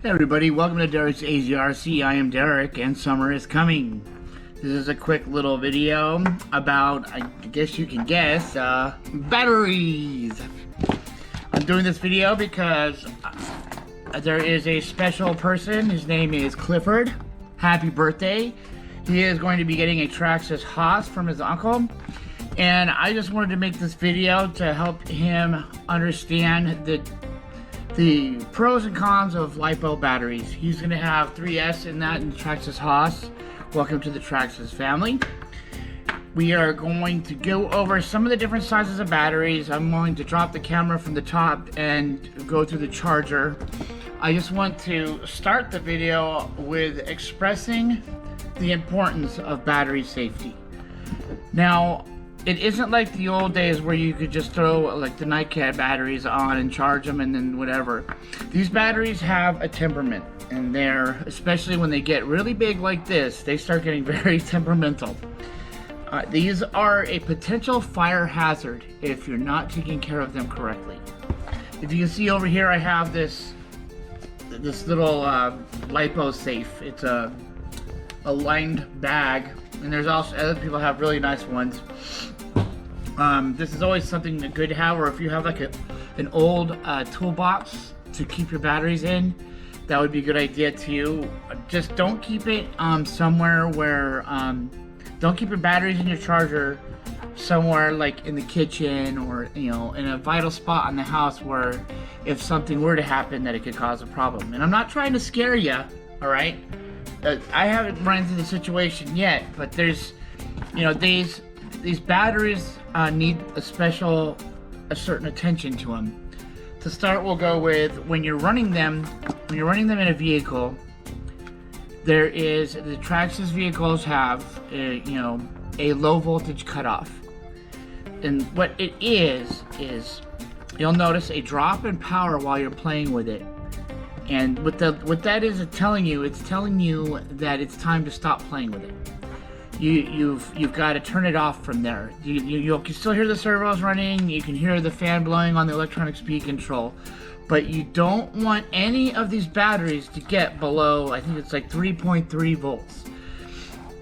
Hey everybody, welcome to Derek's AZRC. I am Derek and summer is coming. This is a quick little video about, I guess you can guess, batteries. I'm doing this video because there is a special person. His name is Clifford. Happy birthday. He is going to be getting a Traxxas Haas from his uncle. And I just wanted to make this video to help him understand the pros and cons of Lipo batteries. He's going to have 3S in that in the Traxxas Haas. Welcome to the Traxxas family. We are going to go over some of the different sizes of batteries. I'm going to drop the camera from the top and go through the charger. I just want to start the video with expressing the importance of battery safety. Now, it isn't like the old days where you could just throw like the NiCad batteries on and charge them and then whatever. These batteries have a temperament, and they're, especially when they get really big like this, they start getting very temperamental. These are a potential fire hazard if you're not taking care of them correctly. If you can see over here, I have this little Lipo safe. It's a lined bag, and there's also other people have really nice ones. This is always something good to have, or if you have like an old toolbox to keep your batteries in, that would be a good idea too. Just don't keep it somewhere where don't keep your batteries in your charger somewhere like in the kitchen, or in a vital spot in the house where if something were to happen that it could cause a problem. And I'm not trying to scare you, all right? I haven't run into the situation yet, but there's these batteries need a certain attention to them. To start, we'll go with when you're running them in a vehicle. The Traxxas vehicles have a low voltage cutoff, and what it is you'll notice a drop in power while you're playing with it. And what that is telling you, it's telling you that it's time to stop playing with it. You've got to turn it off from there. You can still hear the servos running, you can hear the fan blowing on the electronic speed control, but you don't want any of these batteries to get below, I think it's like 3.3 volts.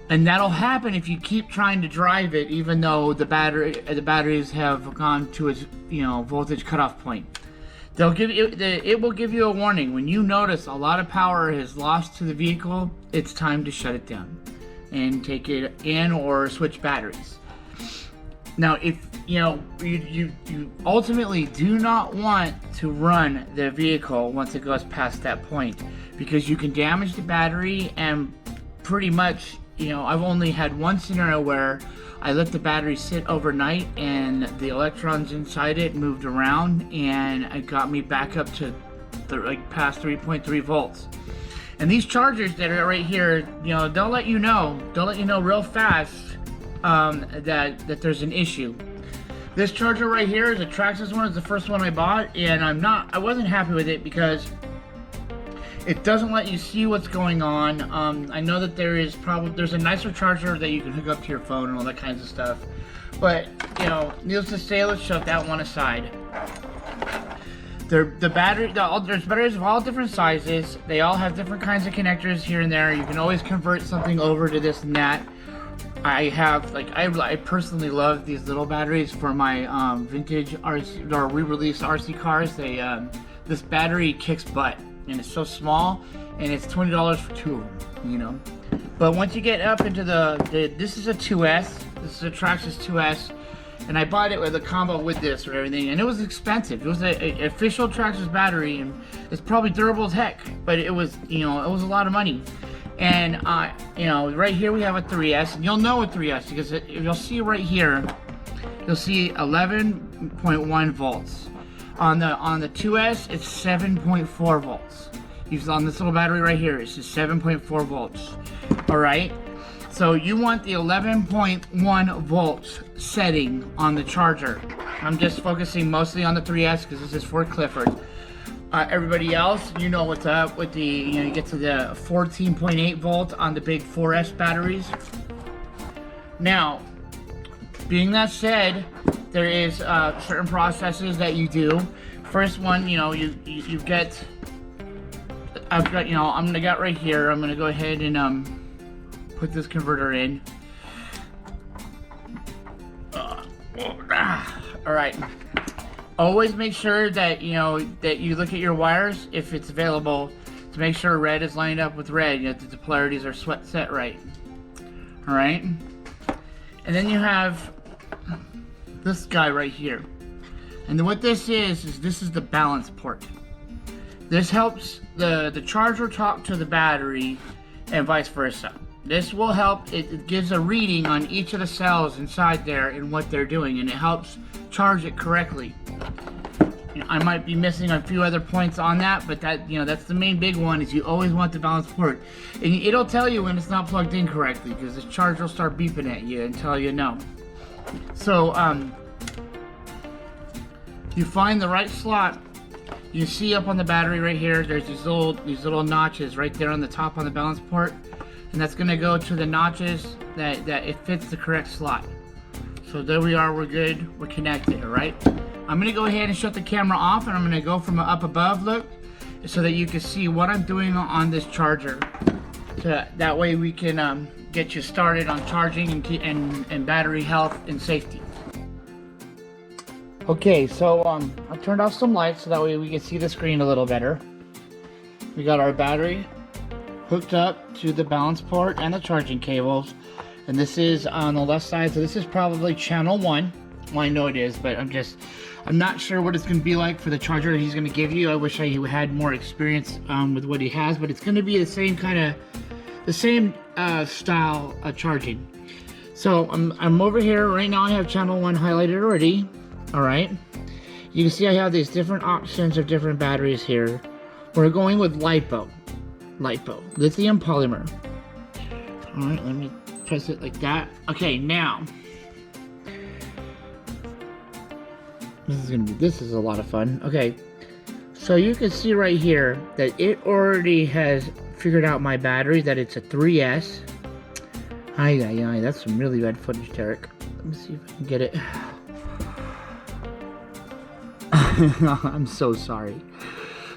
And that'll happen if you keep trying to drive it, even though the batteries have gone to its voltage cutoff point. It will give you a warning. When you notice a lot of power is lost to the vehicle, it's time to shut it down and take it in or switch batteries. Now, if you ultimately do not want to run the vehicle once it goes past that point, because you can damage the battery. And pretty much, I've only had one scenario where I let the battery sit overnight and the electrons inside it moved around, and it got me back up to past 3.3 volts. And these chargers that are right here, they'll let you know real fast that there's an issue. This charger right here is a Traxxas one. It's the first one I bought, and I wasn't happy with it because it doesn't let you see what's going on. I know that there's a nicer charger that you can hook up to your phone and all that kinds of stuff. But, needless to say, let's shove that one aside. There's batteries of all different sizes. They all have different kinds of connectors here and there. You can always convert something over to this and that. I personally love these little batteries for my vintage RC or re-release RC cars. This battery kicks butt, and it's so small, and it's $20 for two of them, But once you get up into this is a 2S. This is a Traxxas 2S. And I bought it with a combo with this or everything, and it was expensive. It was an official Traxxas battery, and it's probably durable as heck, but it was, it was a lot of money. And right here we have a 3S, and you'll know a 3S because you'll see right here, you'll see 11.1 volts. On the 2S, it's 7.4 volts. On this little battery right here, it's just 7.4 volts. All right. So you want the 11.1 volts setting on the charger. I'm just focusing mostly on the 3S because this is for Clifford. Everybody else, you know what's up with the, you get to the 14.8 volt on the big 4S batteries. Now, being that said, there is certain processes that you do. First one, you get I've got, I'm gonna get right here. I'm gonna go ahead and put this converter in. All right. Always make sure that that you look at your wires if it's available to make sure red is lined up with red. That the polarities are set right. All right. And then you have this guy right here. And then what this is this is the balance port. This helps the charger talk to the battery and vice versa. This will help, it gives a reading on each of the cells inside there and what they're doing, and it helps charge it correctly. I might be missing a few other points on that, but that's the main big one, is you always want the balance port. And it'll tell you when it's not plugged in correctly, because the charger will start beeping at you and tell you no. So, you find the right slot. You see up on the battery right here, there's these little notches right there on the top on the balance port, and that's going to go to the notches that it fits the correct slot. So there we are, we're good, we're connected. All right, I'm going to go ahead and shut the camera off, and I'm going to go from an up above look so that you can see what I'm doing on this charger. So that way we can get you started on charging and battery health and safety. Okay, so I turned off some lights so that way we can see the screen a little better. We got our battery hooked up to the balance port and the charging cables, and this is on the left side, so this is probably channel 1. Well, I know it is, but I'm not sure what it's going to be like for the charger that he's going to give you. I wish I had more experience with what he has, but it's going to be the same style of charging. So I'm over here right now. I have channel 1 highlighted already. All right, you can see I have these different options of different batteries here. We're going with Lipo, lithium polymer. All right, let me press it like that. Okay, now this is a lot of fun. Okay, so you can see right here that it already has figured out my battery, that it's a 3S. Aye, that's some really bad footage, Derek. Let me see if I can get it. I'm so sorry.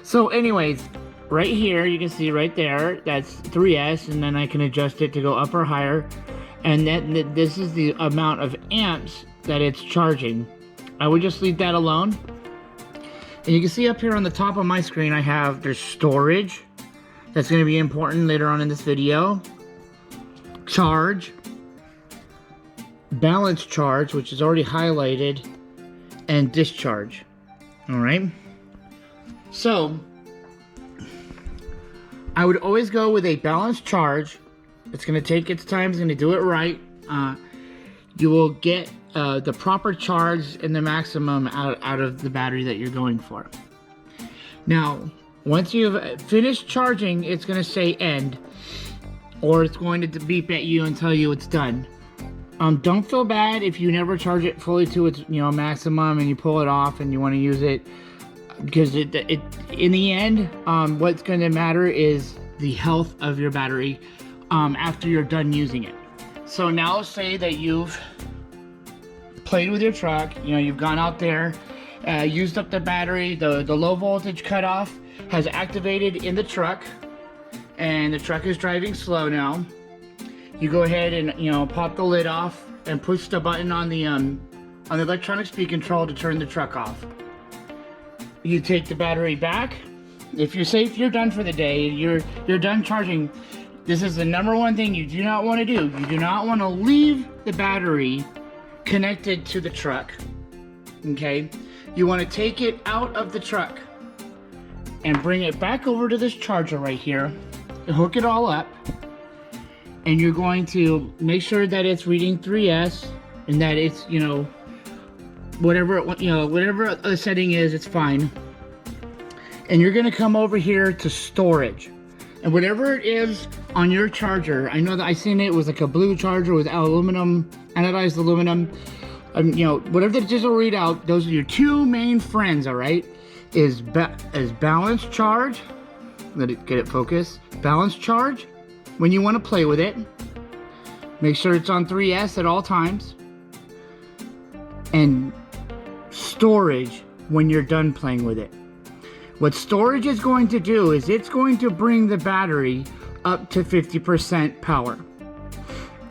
So anyways, right here you can see right there that's 3S, and then I can adjust it to go up or higher, and then this is the amount of amps that it's charging. I would just leave that alone. And you can see up here on the top of my screen there's storage. That's going to be important later on in this video. Charge, balance charge, which is already highlighted, and discharge. All right, so I would always go with a balanced charge. It's going to take its time, it's going to do it right. You will get the proper charge and the maximum out of the battery that you're going for. Now, once you've finished charging, it's going to say end, or it's going to beep at you and tell you it's done. Don't feel bad if you never charge it fully to its maximum and you pull it off and you want to use it, because it in the end what's going to matter is the health of your battery after you're done using it. So now say that you've played with your truck, you've gone out there, used up the battery, the low voltage cutoff has activated in the truck, and the truck is driving slow now. You go ahead and pop the lid off and push the button on the electronic speed control to turn the truck off. You take the battery back. If you're safe, you're done for the day. You're done charging. This is the number one thing you do not want to do. You do not want to leave the battery connected to the truck. Okay? You want to take it out of the truck and bring it back over to this charger right here and hook it all up. And you're going to make sure that it's reading 3S and that it's, whatever the setting is, it's fine. And you're going to come over here to storage. And whatever it is on your charger, I know that I seen it was like a blue charger with aluminum, anodized aluminum. Whatever the digital readout, those are your two main friends, all right? Is balance charge. Let it get it focused. Balance charge. When you want to play with it, make sure it's on 3S at all times, and storage when you're done playing with it. What storage is going to do is it's going to bring the battery up to 50% power.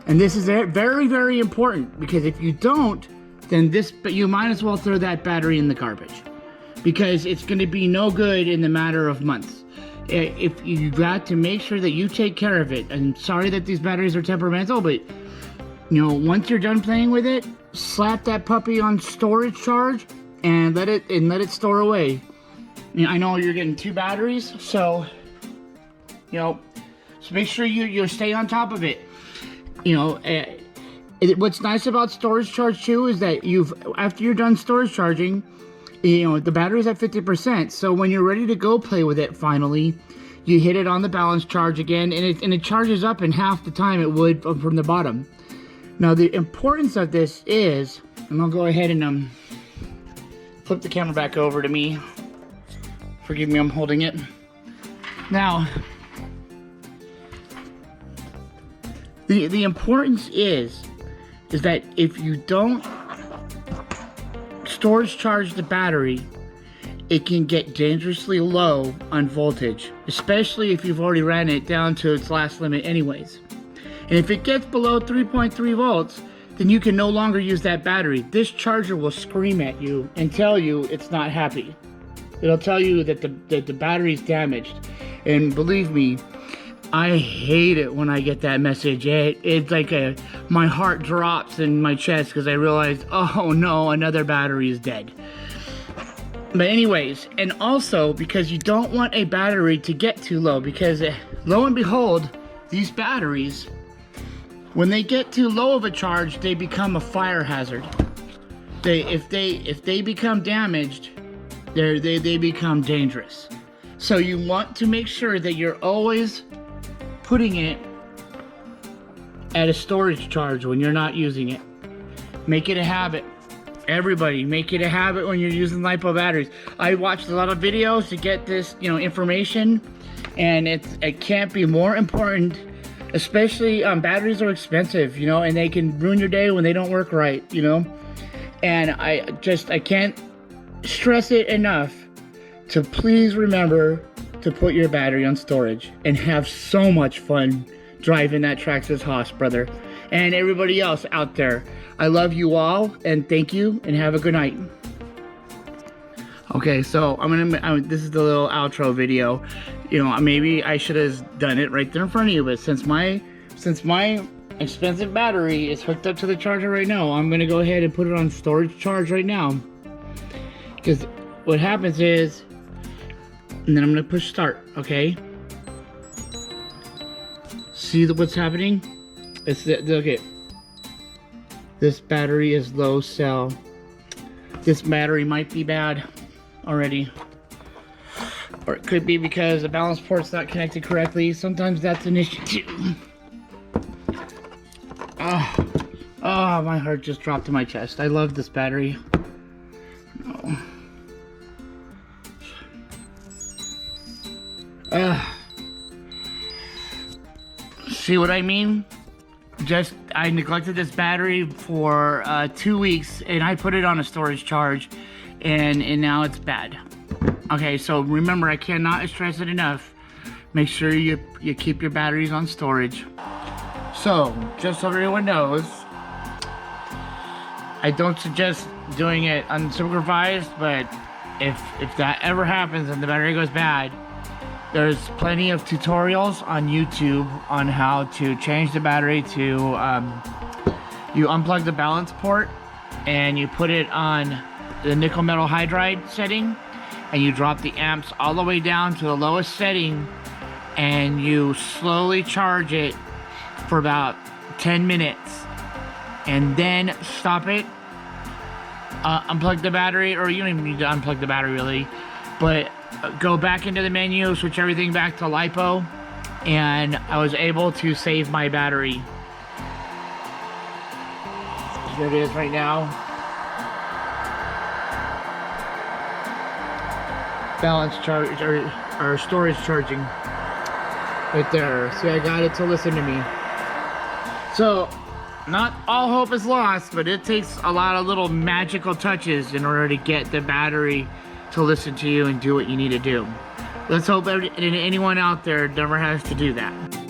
And this is very, very important, because if you don't, then you might as well throw that battery in the garbage, because it's going to be no good in the matter of months. If you got to make sure that you take care of it. I'm sorry that these batteries are temperamental, but you know, once you're done playing with it, slap that puppy on storage charge and let it store away. You know, I know you're getting 2 batteries, so you know, so make sure you stay on top of it. You know, what's nice about storage charge too is that after you're done storage charging, you know, the battery's at 50%. So when you're ready to go play with it finally, you hit it on the balance charge again, and it charges up in half the time it would from the bottom. Now the importance of this is, and I'll go ahead and flip the camera back over to me. Forgive me, I'm holding it. Now, the importance is that if you don't storage charge the battery, it can get dangerously low on voltage, especially if you've already ran it down to its last limit anyways. And if it gets below 3.3 volts, then you can no longer use that battery. This charger will scream at you and tell you it's not happy. It'll tell you that the battery's damaged. And believe me, I hate it when I get that message. It's like my heart drops in my chest, because I realize, oh no, another battery is dead. But anyways, and also because you don't want a battery to get too low, because lo and behold, these batteries, when they get too low of a charge, they become a fire hazard. If they become damaged, they become dangerous. So you want to make sure that you're always putting it at a storage charge when you're not using it. Make it a habit. Everybody, make it a habit when you're using Lipo batteries. I watched a lot of videos to get this, you know, information, and it can't be more important. Especially batteries are expensive, you know, and they can ruin your day when they don't work right, you know. And I can't stress it enough to please remember to put your battery on storage and have so much fun driving that Traxxas Haas, brother. And everybody else out there, I love you all, and thank you, and have a good night. Okay, so this is the little outro video. You know, maybe I should have done it right there in front of you, but since my expensive battery is hooked up to the charger right now, I'm gonna go ahead and put it on storage charge right now. Because what happens is, and then I'm gonna push start, okay? See what's happening? Okay. This battery is low cell. This battery might be bad already. Or it could be because the balance port's not connected correctly. Sometimes that's an issue too. Oh, my heart just dropped to my chest. I love this battery. See what I mean? I neglected this battery for 2 weeks, and I put it on a storage charge, and now it's bad. Okay, so remember, I cannot stress it enough. Make sure you keep your batteries on storage. So, just so everyone knows, I don't suggest doing it unsupervised, but if that ever happens and the battery goes bad, there's plenty of tutorials on YouTube on how to change the battery to, you unplug the balance port and you put it on the nickel metal hydride setting, and you drop the amps all the way down to the lowest setting, and you slowly charge it for about 10 minutes, and then stop it, unplug the battery, or you don't even need to unplug the battery really, but go back into the menu, switch everything back to Lipo, and I was able to save my battery. Here it is right now. Balance charge, or storage charging. Right there. See, I got it to listen to me. So, not all hope is lost, but it takes a lot of little magical touches in order to get the battery to listen to you and do what you need to do. Let's hope anyone out there never has to do that.